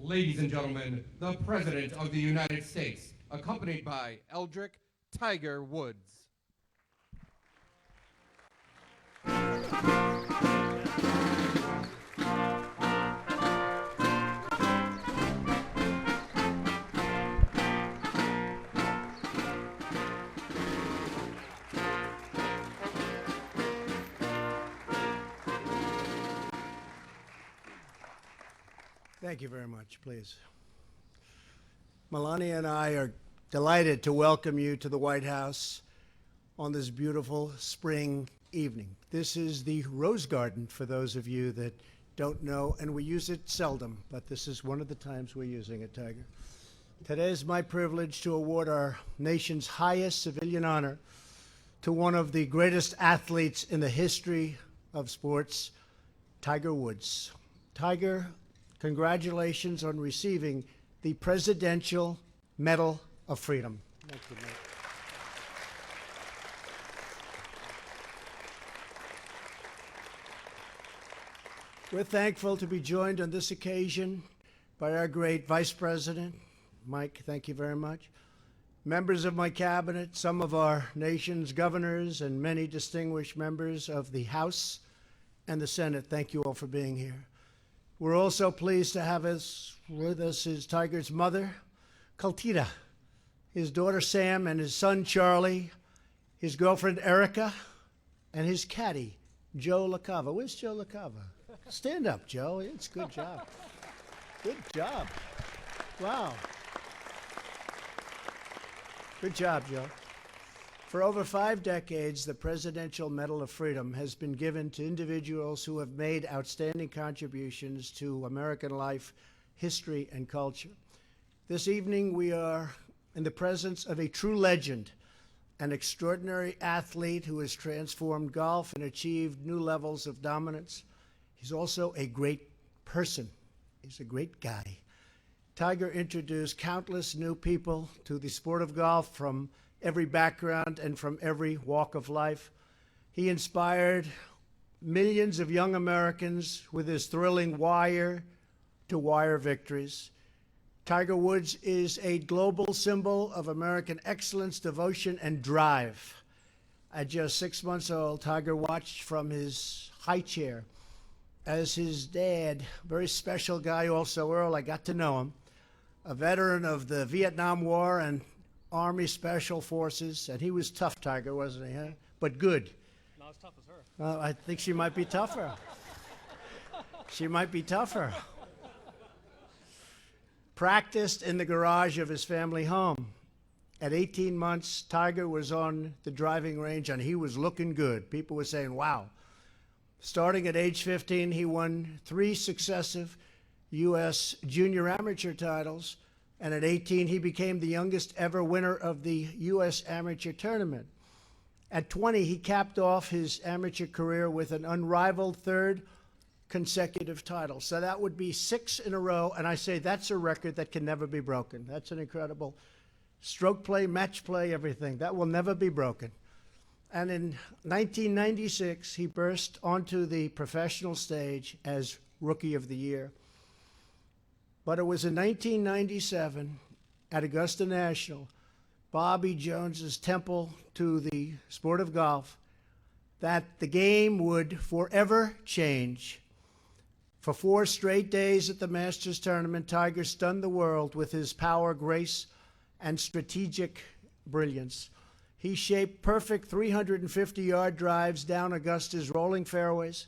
Ladies and gentlemen, the President of the United States, accompanied by Eldrick Tiger Woods. Thank you very much, please. Melania and I are delighted to welcome you to the White House on this beautiful spring evening. This is the Rose Garden, for those of you that don't know, and we use it seldom, but this is one of the times we're using it, Tiger. Today is my privilege to award our nation's highest civilian honor to one of the greatest athletes in the history of sports, Tiger Woods. Tiger, congratulations on receiving the Presidential Medal of Freedom. Thank you, Mike. We're thankful to be joined on this occasion by our great Vice President. Mike, thank you very much. Members of my cabinet, some of our nation's governors, and many distinguished members of the House and the Senate, thank you all for being here. We're also pleased to have with us is Tiger's mother, Kaltita, his daughter Sam, and his son Charlie, his girlfriend Erica, and his caddy, Joe LaCava. Where's Joe LaCava? Stand up, Joe. It's good job. Good job. Wow. Good job, Joe. For over 5 decades, the Presidential Medal of Freedom has been given to individuals who have made outstanding contributions to American life, history, and culture. This evening, we are in the presence of a true legend, an extraordinary athlete who has transformed golf and achieved new levels of dominance. He's also a great person. He's a great guy. Tiger introduced countless new people to the sport of golf from every background and from every walk of life. He inspired millions of young Americans with his thrilling wire-to-wire victories. Tiger Woods is a global symbol of American excellence, devotion, and drive. At just 6 months old, Tiger watched from his high chair as his dad, very special guy also, Earl, I got to know him, a veteran of the Vietnam War and Army Special Forces, and he was tough, Tiger, wasn't he, huh? But good. Not as tough as her. I think she might be tougher. She might be tougher. Practiced in the garage of his family home. At 18 months, Tiger was on the driving range, and he was looking good. People were saying, wow. Starting at age 15, he won 3 successive U.S. junior amateur titles, and at 18, he became the youngest ever winner of the U.S. Amateur Tournament. At 20, he capped off his amateur career with an unrivaled 3rd consecutive title. So that would be 6 in a row, and I say that's a record that can never be broken. That's an incredible stroke play, match play, everything. That will never be broken. And in 1996, he burst onto the professional stage as Rookie of the Year. But it was in 1997 at Augusta National, Bobby Jones's temple to the sport of golf, that the game would forever change. For 4 straight days at the Masters tournament, Tiger stunned the world with his power, grace, and strategic brilliance. He shaped perfect 350-yard drives down Augusta's rolling fairways,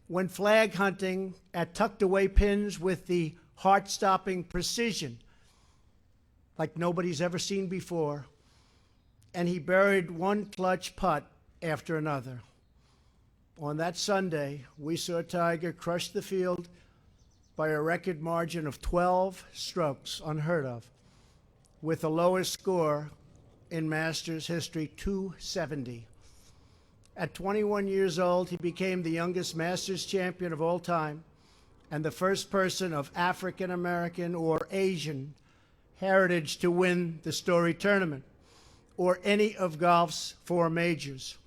went flag hunting at tucked-away pins with the heart-stopping precision like nobody's ever seen before, and he buried one clutch putt after another. On that Sunday, we saw Tiger crush the field by a record margin of 12 strokes, unheard of, with the lowest score in Masters history, 270. At 21 years old, he became the youngest Masters champion of all time and the first person of African American or Asian heritage to win the Story Tournament or any of golf's 4 majors.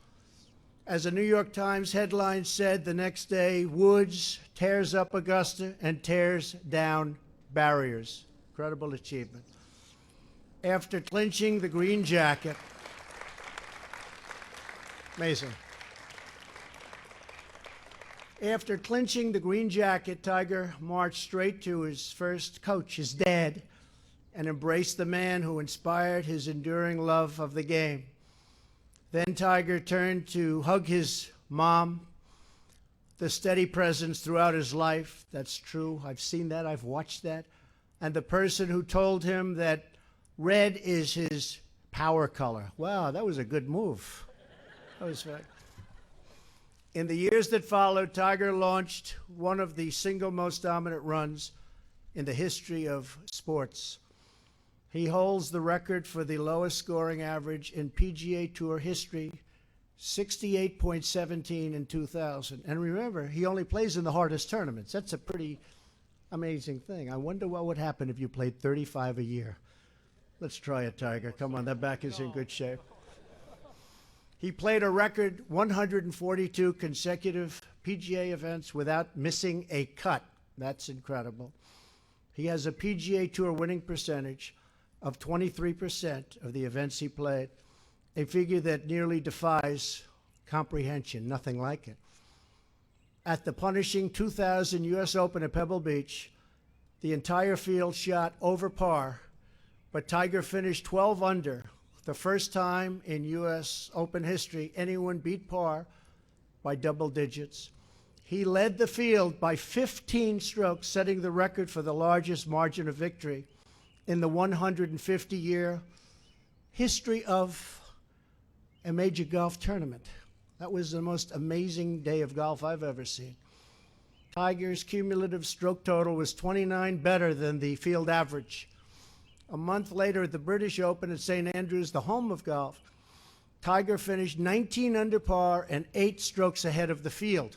As a New York Times headline said the next day, Woods tears up Augusta and tears down barriers. Incredible achievement. After clinching the green jacket, amazing. After clinching the green jacket, Tiger marched straight to his first coach, his dad, and embraced the man who inspired his enduring love of the game. Then Tiger turned to hug his mom, the steady presence throughout his life. That's true. I've seen that. I've watched that. And the person who told him that red is his power color. Wow, that was a good move. That was right. In the years that followed, Tiger launched one of the single most dominant runs in the history of sports. He holds the record for the lowest scoring average in PGA Tour history, 68.17 in 2000. And remember, he only plays in the hardest tournaments. That's a pretty amazing thing. I wonder what would happen if you played 35 a year. Let's try it, Tiger. Come on, that back is in good shape. He played a record 142 consecutive PGA events without missing a cut. That's incredible. He has a PGA Tour winning percentage of 23% of the events he played, a figure that nearly defies comprehension, nothing like it. At the punishing 2000 U.S. Open at Pebble Beach, the entire field shot over par, but Tiger finished 12 under, the first time in U.S. Open history anyone beat par by double digits. He led the field by 15 strokes, setting the record for the largest margin of victory in the 150-year history of a major golf tournament. That was the most amazing day of golf I've ever seen. Tiger's cumulative stroke total was 29 better than the field average. A month later at the British Open at St. Andrews, the home of golf, Tiger finished 19 under par and 8 strokes ahead of the field.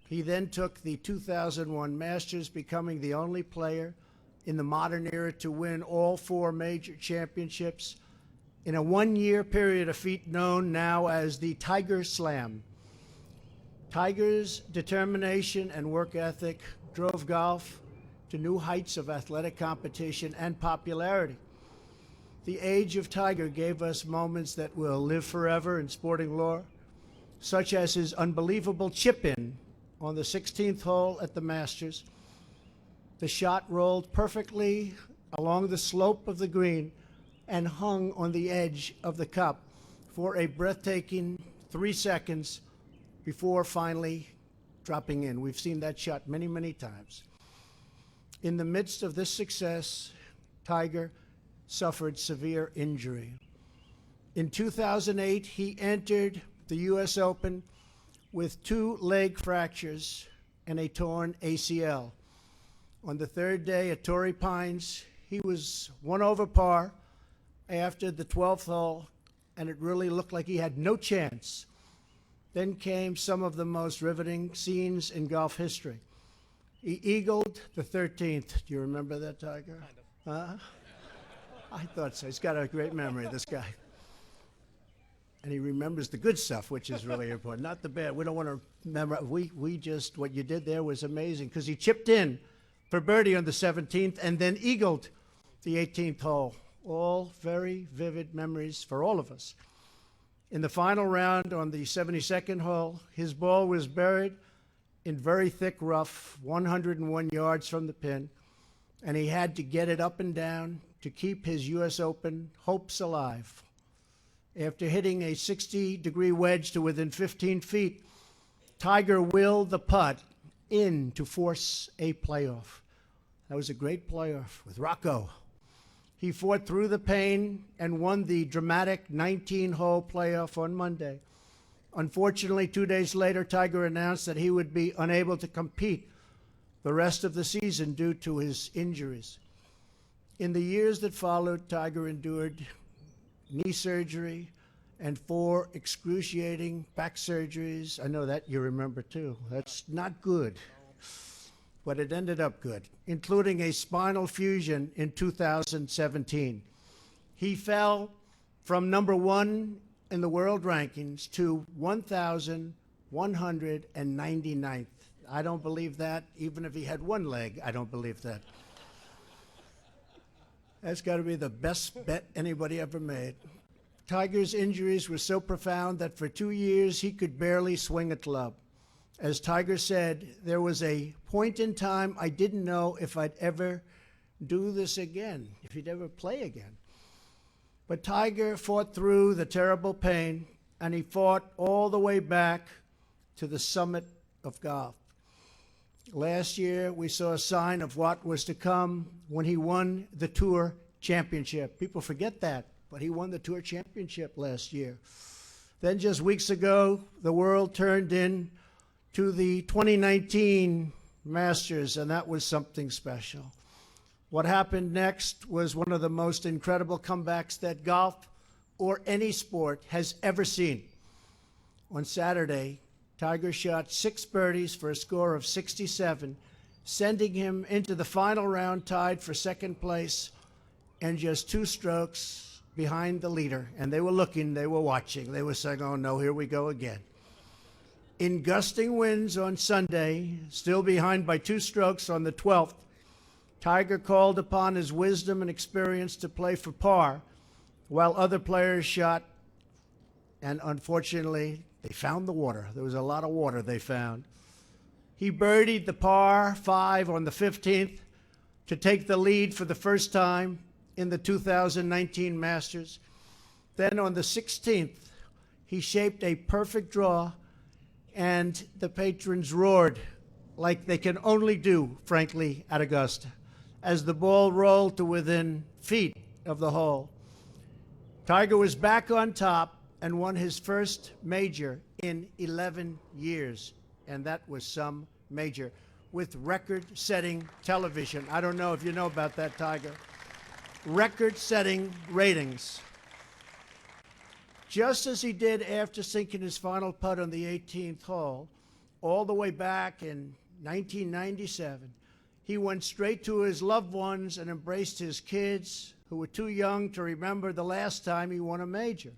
He then took the 2001 Masters, becoming the only player in the modern era to win all 4 major championships in a one-year period, a feat known now as the Tiger Slam. Tiger's determination and work ethic drove golf to new heights of athletic competition and popularity. The age of Tiger gave us moments that will live forever in sporting lore, such as his unbelievable chip-in on the 16th hole at the Masters. The shot rolled perfectly along the slope of the green and hung on the edge of the cup for a breathtaking 3 seconds before finally dropping in. We've seen that shot many, many times. In the midst of this success, Tiger suffered severe injury. In 2008, he entered the U.S. Open with 2 leg fractures and a torn ACL. On the 3rd day at Torrey Pines, he was 1 over par after the 12th hole, and it really looked like he had no chance. Then came some of the most riveting scenes in golf history. He eagled the 13th. Do you remember that, Tiger? Kind of. I thought so. He's got a great memory, this guy. And he remembers the good stuff, which is really important, not the bad. We don't want to remember. We just, what you did there was amazing, because he chipped in for birdie on the 17th and then eagled the 18th hole. All very vivid memories for all of us. In the final round on the 72nd hole, his ball was buried in very thick rough, 101 yards from the pin, and he had to get it up and down to keep his U.S. Open hopes alive. After hitting a 60-degree wedge to within 15 feet, Tiger willed the putt in to force a playoff. That was a great playoff with Rocco. He fought through the pain and won the dramatic 19-hole playoff on Monday. Unfortunately, 2 days later, Tiger announced that he would be unable to compete the rest of the season due to his injuries. In the years that followed, Tiger endured knee surgery and 4 excruciating back surgeries. I know that you remember too. That's not good, but it ended up good, including a spinal fusion in 2017. He fell from number 1 in the world rankings to 1,199th. I don't believe that. Even if he had 1 leg, I don't believe that. That's got to be the best bet anybody ever made. Tiger's injuries were so profound that for 2 years he could barely swing a club. As Tiger said, there was a point in time I didn't know if I'd ever do this again, if he'd ever play again. But Tiger fought through the terrible pain, and he fought all the way back to the summit of golf. Last year, we saw a sign of what was to come when he won the Tour Championship. People forget that, but he won the Tour Championship last year. Then just weeks ago, the world turned in to the 2019 Masters, and that was something special. What happened next was one of the most incredible comebacks that golf or any sport has ever seen. On Saturday, Tiger shot 6 birdies for a score of 67, sending him into the final round tied for second place and just 2 strokes behind the leader. And they were looking, they were watching, they were saying, oh no, here we go again. In gusting winds on Sunday, still behind by 2 strokes on the 12th, Tiger called upon his wisdom and experience to play for par, while other players shot, and unfortunately, they found the water. There was a lot of water they found. He birdied the par 5 on the 15th to take the lead for the first time in the 2019 Masters. Then on the 16th, he shaped a perfect draw, and the patrons roared like they can only do, frankly, at Augusta, as the ball rolled to within feet of the hole. Tiger was back on top and won his first major in 11 years, and that was some major, with record-setting television. I don't know if you know about that, Tiger. Record-setting ratings. Just as he did after sinking his final putt on the 18th hole, all the way back in 1997, he went straight to his loved ones and embraced his kids who were too young to remember the last time he won a major.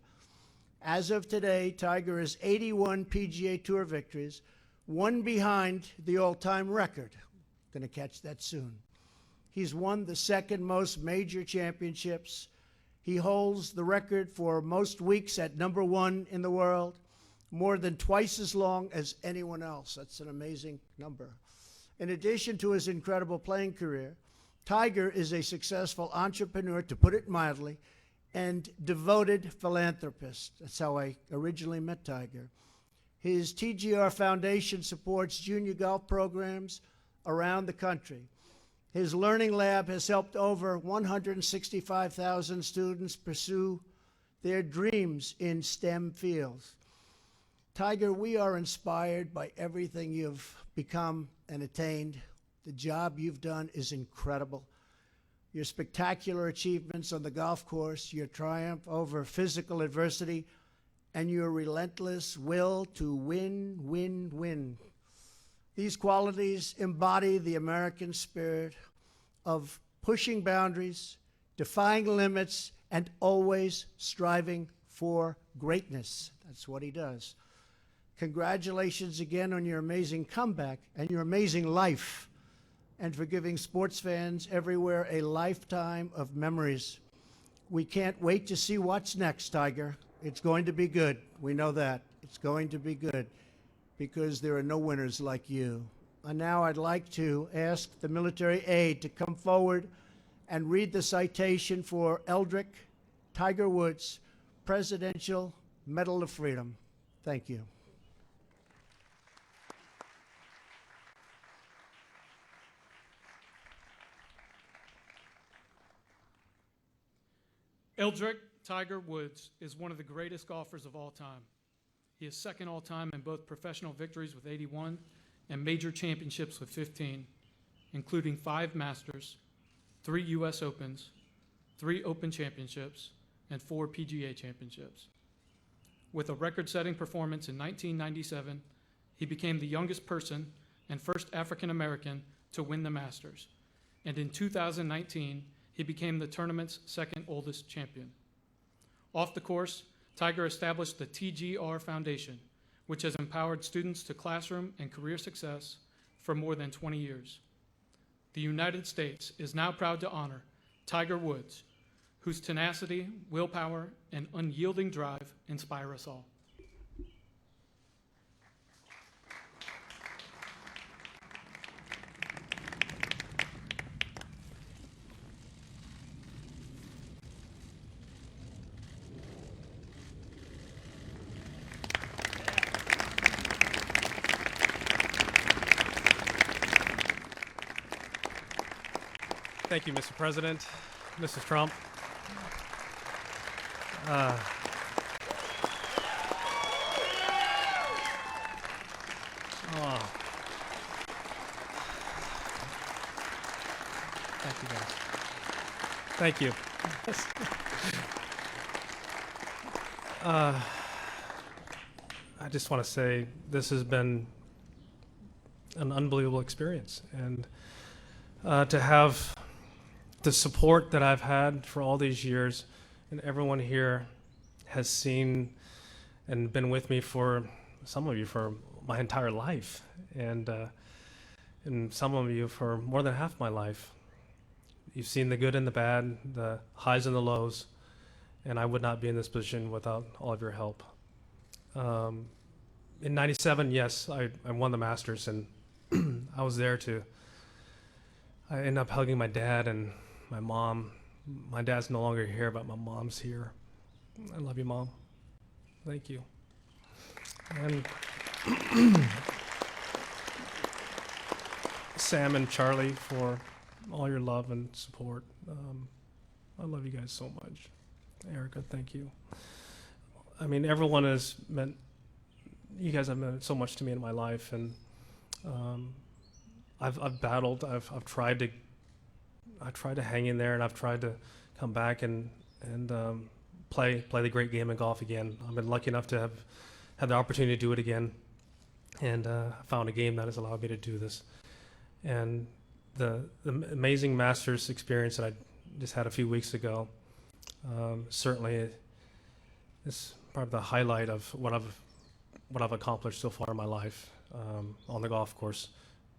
As of today, Tiger has 81 PGA Tour victories, 1 behind the all-time record. Going to catch that soon. He's won the second most major championships. He holds the record for most weeks at #1 in the world, more than twice as long as anyone else. That's an amazing number. In addition to his incredible playing career, Tiger is a successful entrepreneur, to put it mildly, and devoted philanthropist. That's how I originally met Tiger. His TGR Foundation supports junior golf programs around the country. His learning lab has helped over 165,000 students pursue their dreams in STEM fields. Tiger, we are inspired by everything you've become and attained. The job you've done is incredible. Your spectacular achievements on the golf course, your triumph over physical adversity, and your relentless will to win, win, win. These qualities embody the American spirit of pushing boundaries, defying limits, and always striving for greatness. That's what he does. Congratulations again on your amazing comeback and your amazing life, and for giving sports fans everywhere a lifetime of memories. We can't wait to see what's next, Tiger. It's going to be good. We know that. It's going to be good because there are no winners like you. And now I'd like to ask the military aide to come forward and read the citation for Eldrick Tiger Woods Presidential Medal of Freedom. Thank you. Eldrick Tiger Woods is one of the greatest golfers of all time. He is second all time in both professional victories with 81 and major championships with 15, including 5 Masters, 3 U.S. Opens, 3 Open Championships, and 4 PGA Championships. With a record-setting performance in 1997, he became the youngest person and first African American to win the Masters. And in 2019, he became the tournament's second oldest champion. Off the course, Tiger established the TGR Foundation, which has empowered students to classroom and career success for more than 20 years. The United States is now proud to honor Tiger Woods, whose tenacity, willpower, and unyielding drive inspire us all. Thank you, Mr. President, Mrs. Trump. Thank you, guys. Thank you. I just want to say this has been an unbelievable experience, and to have the support that I've had for all these years, and everyone here has seen and been with me for, some of you for my entire life, and some of you for more than half my life. You've seen the good and the bad, the highs and the lows, and I would not be in this position without all of your help. In '97, yes, I won the Masters, and I was there I ended up hugging my dad and my mom. My dad's no longer here, but my mom's here. I love you, Mom. Thank you. And Sam and Charlie for all your love and support. I love you guys so much. Erica, thank you. I mean, everyone has meant, you guys have meant so much to me in my life, and I've battled. I've tried to hang in there, and I've tried to come back and play the great game of golf again. I've been lucky enough to have had the opportunity to do it again, and found a game that has allowed me to do this. And the amazing Masters experience that I just had a few weeks ago, certainly is probably the highlight of what I've accomplished so far in my life on the golf course.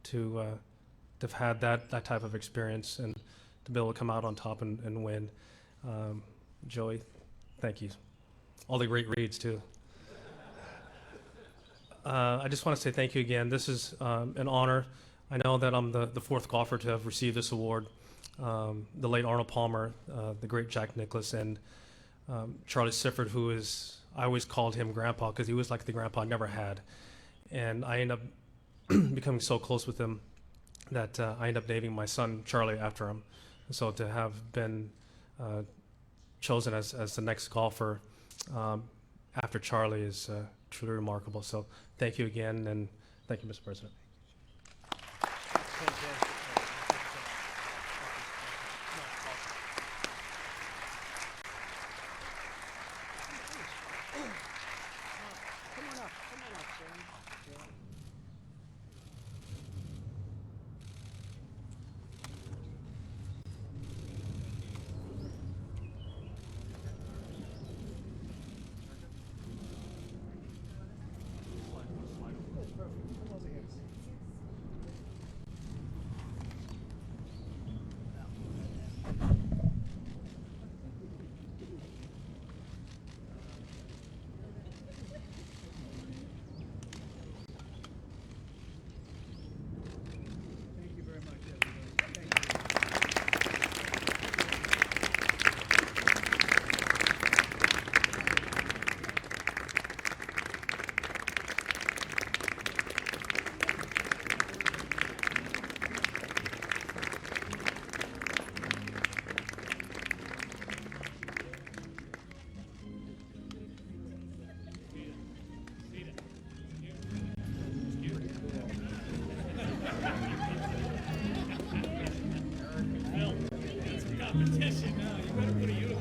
To have had that type of experience and to be able to come out on top and win. Joey, thank you. All the great reads too. I just want to say thank you again. This is an honor. I know that I'm the fourth golfer to have received this award. The late Arnold Palmer, the great Jack Nicklaus, and Charlie Sifford, who is, I always called him Grandpa because he was like the grandpa I never had. And I ended up becoming so close with him that I ended up naming my son Charlie after him. So to have been chosen as the next golfer after Charlie is truly remarkable. So thank you again, and thank you, Mr. President. Competition now. You better put a uniform.